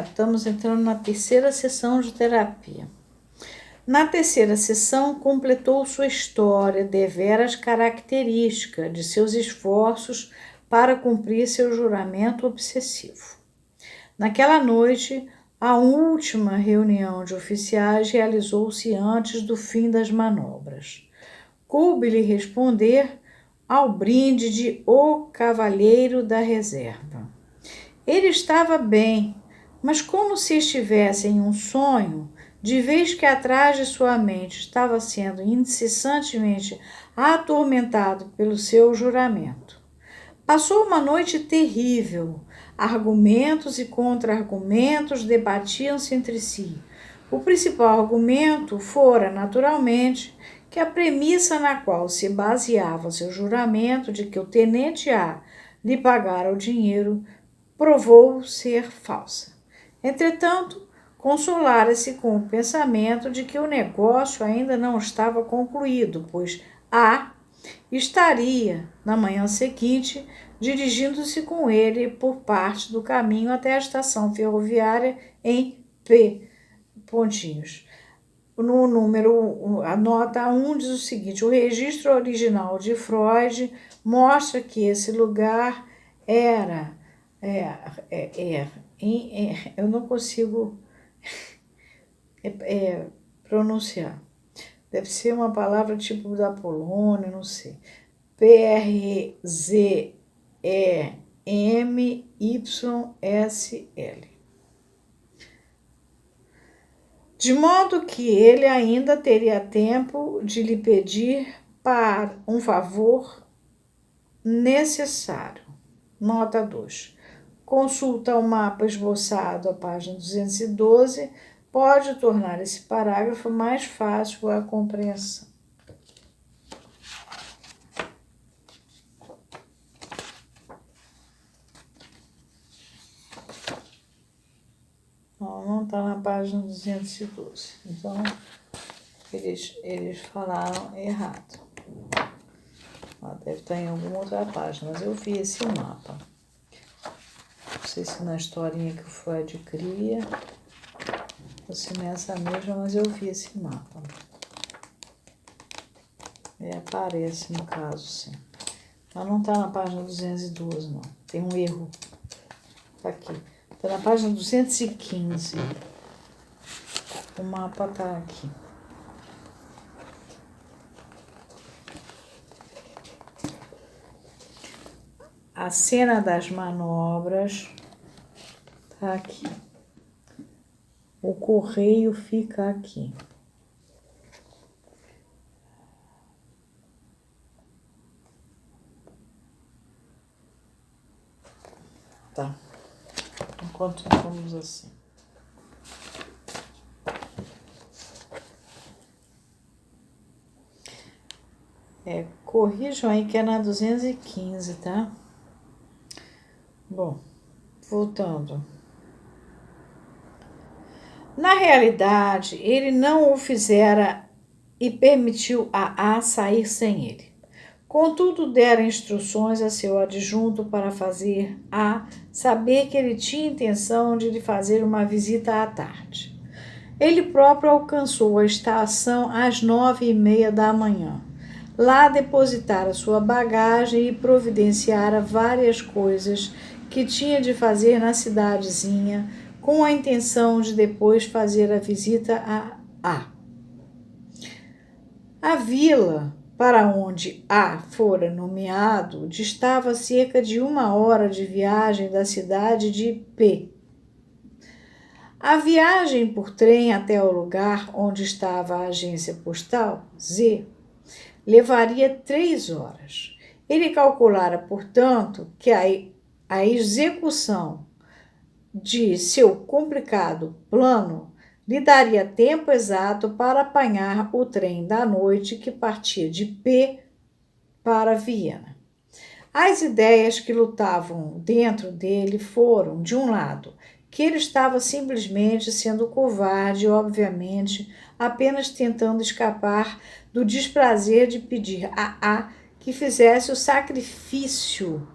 Estamos entrando na terceira sessão de terapia. Na terceira sessão, completou sua história deveras característica de seus esforços para cumprir seu juramento obsessivo. Naquela noite, a última reunião de oficiais realizou-se antes do fim das manobras. Coube-lhe responder ao brinde de O Cavalheiro da Reserva. Ele estava bem, mas como se estivesse em um sonho, de vez que atrás de sua mente estava sendo incessantemente atormentado pelo seu juramento. Passou uma noite terrível. Argumentos e contra-argumentos debatiam-se entre si. O principal argumento fora, naturalmente, que a premissa na qual se baseava seu juramento de que o tenente A lhe pagara o dinheiro provou ser falsa. Entretanto, consolara-se com o pensamento de que o negócio ainda não estava concluído, pois A estaria, na manhã seguinte, dirigindo-se com ele por parte do caminho até a estação ferroviária em P. No número, a nota 1 diz o seguinte: o registro original de Freud mostra que esse lugar era eu não consigo pronunciar. Deve ser uma palavra tipo da Polônia, não sei. P-R-Z-E-M-Y-S-L. De modo que ele ainda teria tempo de lhe pedir para um favor necessário. Nota 2. Consulta ao mapa esboçado, a página 212, pode tornar esse parágrafo mais fácil a compreensão. Não está na página 212. Então, eles falaram errado. Deve estar em alguma outra página, mas eu vi esse mapa. Não sei se na historinha que o Freud cria, ou se nessa mesma, mas eu vi esse mapa. Aparece no caso, sim. Mas não está na página 212, não. Tem um erro. Está aqui. Está na página 215. O mapa está aqui. A cena das manobras está aqui. O correio fica aqui. Tá. Enquanto vamos assim. Corrijam aí que é na 215, tá? Bom, voltando. Na realidade, ele não o fizera e permitiu a A sair sem ele. Contudo, dera instruções a seu adjunto para fazer A saber que ele tinha intenção de lhe fazer uma visita à tarde. Ele próprio alcançou a estação às 9h30 da manhã. Lá depositara sua bagagem e providenciara várias coisas que tinha de fazer na cidadezinha, com a intenção de depois fazer a visita a A. A vila para onde A fora nomeado distava cerca de 1 hora de viagem da cidade de P. A viagem por trem até o lugar onde estava a agência postal, Z, levaria 3 horas. Ele calculara, portanto, que a execução de seu complicado plano lhe daria tempo exato para apanhar o trem da noite que partia de P para Viena. As ideias que lutavam dentro dele foram, de um lado, que ele estava simplesmente sendo covarde e, obviamente, apenas tentando escapar do desprazer de pedir a A que fizesse o sacrifício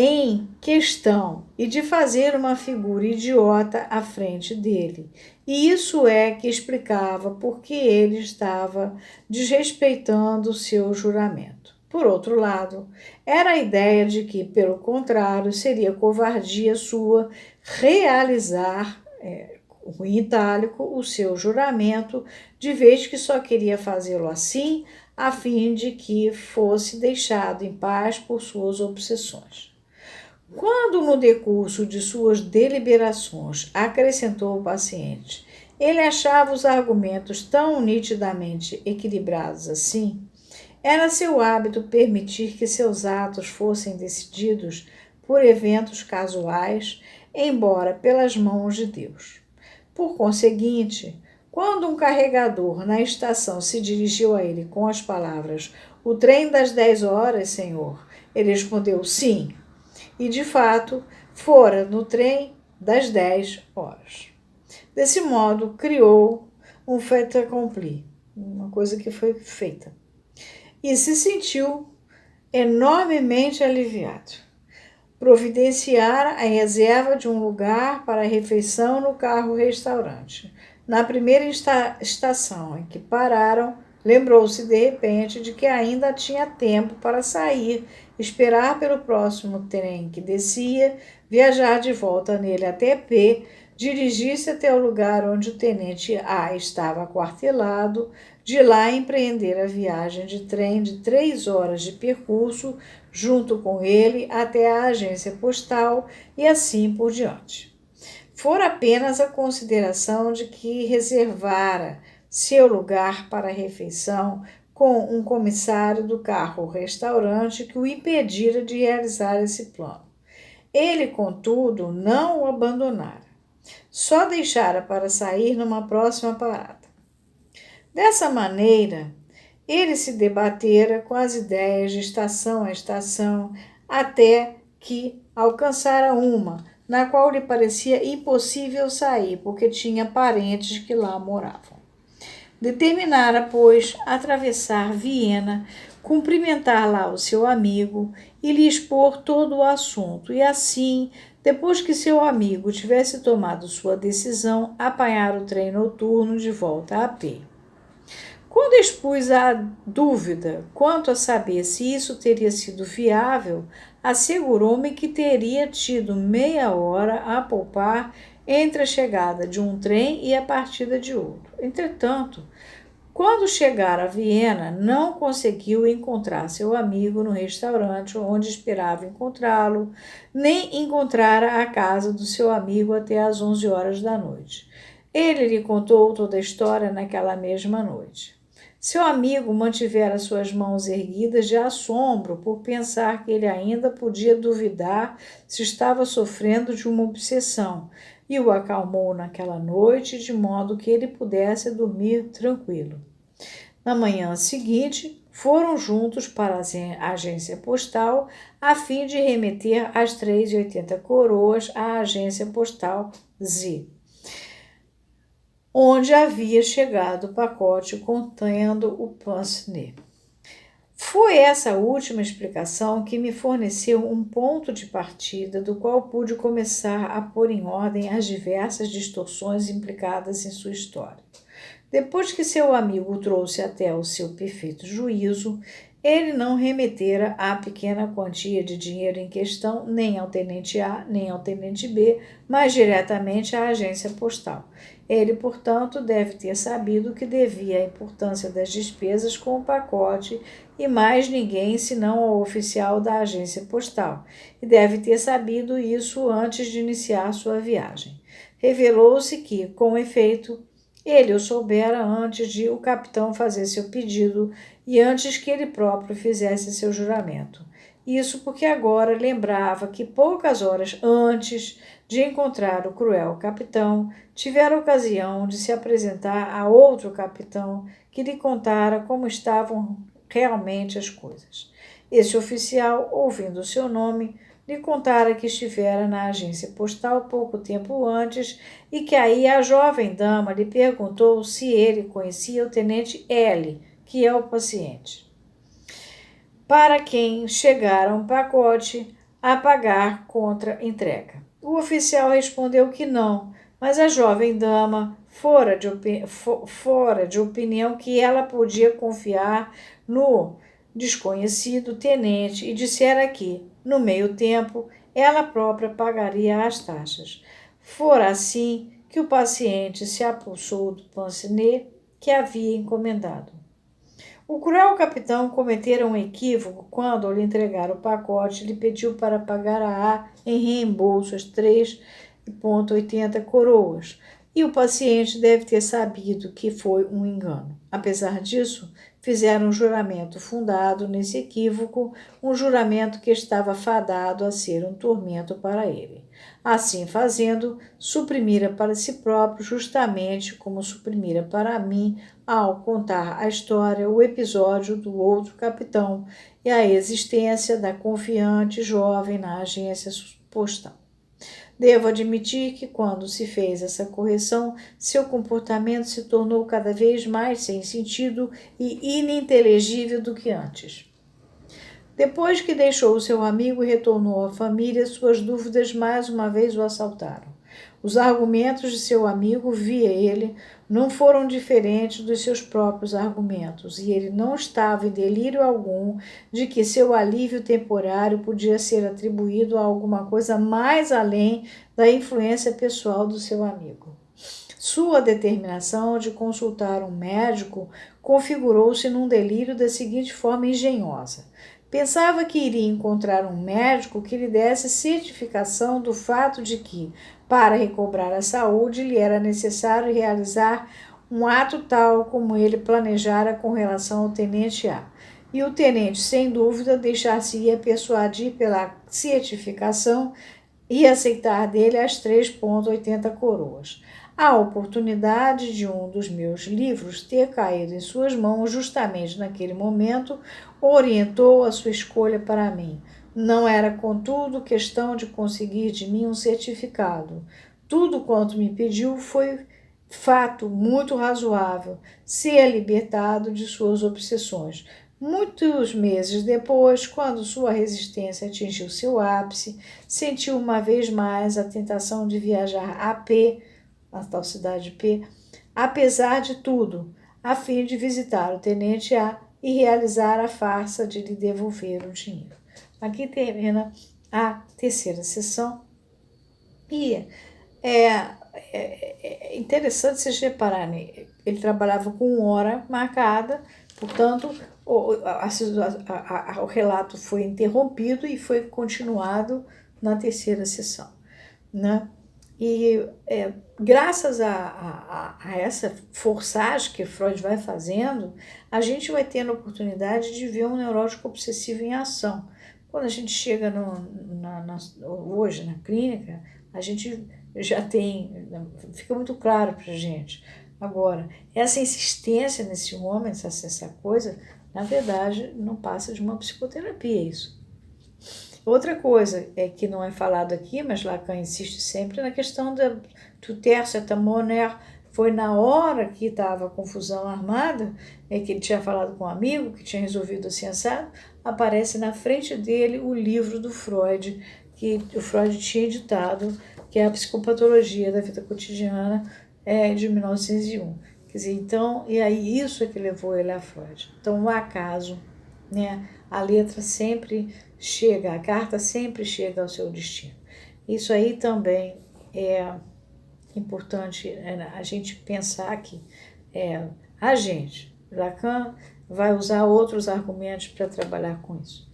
em questão e de fazer uma figura idiota à frente dele. E isso é que explicava por que ele estava desrespeitando o seu juramento. Por outro lado, era a ideia de que, pelo contrário, seria covardia sua realizar, em itálico, o seu juramento, de vez que só queria fazê-lo assim, a fim de que fosse deixado em paz por suas obsessões. Quando, no decurso de suas deliberações, acrescentou o paciente, ele achava os argumentos tão nitidamente equilibrados assim, era seu hábito permitir que seus atos fossem decididos por eventos casuais, embora pelas mãos de Deus. Por conseguinte, quando um carregador na estação se dirigiu a ele com as palavras: "O trem das 10 horas, senhor", ele respondeu: "Sim", e de fato fora no trem das 10 horas. Desse modo, criou um fait accompli, uma coisa que foi feita, e se sentiu enormemente aliviado. Providenciara a reserva de um lugar para a refeição no carro-restaurante. Na primeira estação em que pararam, lembrou-se de repente de que ainda tinha tempo para sair, esperar pelo próximo trem que descia, viajar de volta nele até P, dirigir-se até o lugar onde o tenente A estava aquartelado, de lá empreender a viagem de trem de 3 horas de percurso, junto com ele até a agência postal e assim por diante. Fora apenas a consideração de que reservara seu lugar para a refeição com um comissário do carro-restaurante que o impedira de realizar esse plano. Ele, contudo, não o abandonara. Só deixara para sair numa próxima parada. Dessa maneira, ele se debatera com as ideias de estação a estação, até que alcançara uma, na qual lhe parecia impossível sair, porque tinha parentes que lá moravam. Determinara, pois, atravessar Viena, cumprimentar lá o seu amigo e lhe expor todo o assunto, e assim, depois que seu amigo tivesse tomado sua decisão, apanhar o trem noturno de volta a P. Quando expus a dúvida quanto a saber se isso teria sido viável, assegurou-me que teria tido meia hora a poupar entre a chegada de um trem e a partida de outro. Entretanto, quando chegara a Viena, não conseguiu encontrar seu amigo no restaurante onde esperava encontrá-lo, nem encontrara a casa do seu amigo até às 11 horas da noite. Ele lhe contou toda a história naquela mesma noite. Seu amigo mantivera suas mãos erguidas de assombro por pensar que ele ainda podia duvidar se estava sofrendo de uma obsessão, e o acalmou naquela noite de modo que ele pudesse dormir tranquilo. Na manhã seguinte, foram juntos para a agência postal a fim de remeter as 3,80 coroas à agência postal Z, onde havia chegado o pacote contendo o pince-nez. Foi essa última explicação que me forneceu um ponto de partida do qual pude começar a pôr em ordem as diversas distorções implicadas em sua história. Depois que seu amigo o trouxe até o seu perfeito juízo, ele não remetera a pequena quantia de dinheiro em questão nem ao tenente A, nem ao tenente B, mas diretamente à agência postal. Ele, portanto, deve ter sabido que devia a importância das despesas com o pacote e mais ninguém senão ao oficial da agência postal, e deve ter sabido isso antes de iniciar sua viagem. Revelou-se que, com efeito, ele o soubera antes de o capitão fazer seu pedido e antes que ele próprio fizesse seu juramento. Isso porque agora lembrava que poucas horas antes de encontrar o cruel capitão, tivera ocasião de se apresentar a outro capitão que lhe contara como estavam realmente as coisas. Esse oficial, ouvindo o seu nome, lhe contara que estivera na agência postal pouco tempo antes e que aí a jovem dama lhe perguntou se ele conhecia o tenente L, que é o paciente, para quem chegara um pacote a pagar contra entrega. O oficial respondeu que não, mas a jovem dama fora de opinião que ela podia confiar no desconhecido tenente e dissera que, no meio tempo, ela própria pagaria as taxas. Fora assim que o paciente se apossou do pince-nez que havia encomendado. O cruel capitão cometera um equívoco quando, ao lhe entregar o pacote, lhe pediu para pagar a em reembolso as 3,80 coroas, e o paciente deve ter sabido que foi um engano. Apesar disso, fizeram um juramento fundado nesse equívoco, um juramento que estava fadado a ser um tormento para ele. Assim fazendo, suprimira para si próprio justamente como suprimira para mim ao contar a história, o episódio do outro capitão e a existência da confiante jovem na agência postal. Devo admitir que, quando se fez essa correção, seu comportamento se tornou cada vez mais sem sentido e ininteligível do que antes. Depois que deixou seu amigo e retornou à família, suas dúvidas mais uma vez o assaltaram. Os argumentos de seu amigo, via ele, não foram diferentes dos seus próprios argumentos, e ele não estava em delírio algum de que seu alívio temporário podia ser atribuído a alguma coisa mais além da influência pessoal do seu amigo. Sua determinação de consultar um médico configurou-se num delírio da seguinte forma engenhosa. Pensava que iria encontrar um médico que lhe desse certificação do fato de que, para recobrar a saúde, lhe era necessário realizar um ato tal como ele planejara com relação ao tenente A. E o tenente, sem dúvida, deixar-se-ia persuadir pela certificação e aceitar dele as 3,80 coroas. A oportunidade de um dos meus livros ter caído em suas mãos justamente naquele momento orientou a sua escolha para mim. Não era, contudo, questão de conseguir de mim um certificado. Tudo quanto me pediu foi fato muito razoável, ser libertado de suas obsessões. Muitos meses depois, quando sua resistência atingiu seu ápice, sentiu uma vez mais a tentação de viajar a pé, na tal cidade P, apesar de tudo, a fim de visitar o tenente A e realizar a farsa de lhe devolver o dinheiro. Aqui termina a terceira sessão e é interessante vocês repararem, ele trabalhava com hora marcada, portanto, o relato foi interrompido e foi continuado na terceira sessão, né? E graças a essa forçagem que Freud vai fazendo, a gente vai tendo a oportunidade de ver um neurótico obsessivo em ação. Quando a gente chega hoje na clínica, a gente já tem, fica muito claro para a gente. Agora, essa insistência nesse homem, essa coisa, na verdade, não passa de uma psicoterapia isso. Outra coisa que não é falado aqui, mas Lacan insiste sempre na questão do terço et monnaie. Foi na hora que estava a confusão armada, que ele tinha falado com um amigo, que tinha resolvido assim assado, aparece na frente dele o livro do Freud, que o Freud tinha editado, que é a Psicopatologia da Vida Cotidiana, de 1901. Quer dizer, então, e aí isso é que levou ele a Freud. Então, o acaso, né? A letra sempre chega, a carta sempre chega ao seu destino. Isso aí também é importante a gente pensar que a gente, Lacan, vai usar outros argumentos para trabalhar com isso.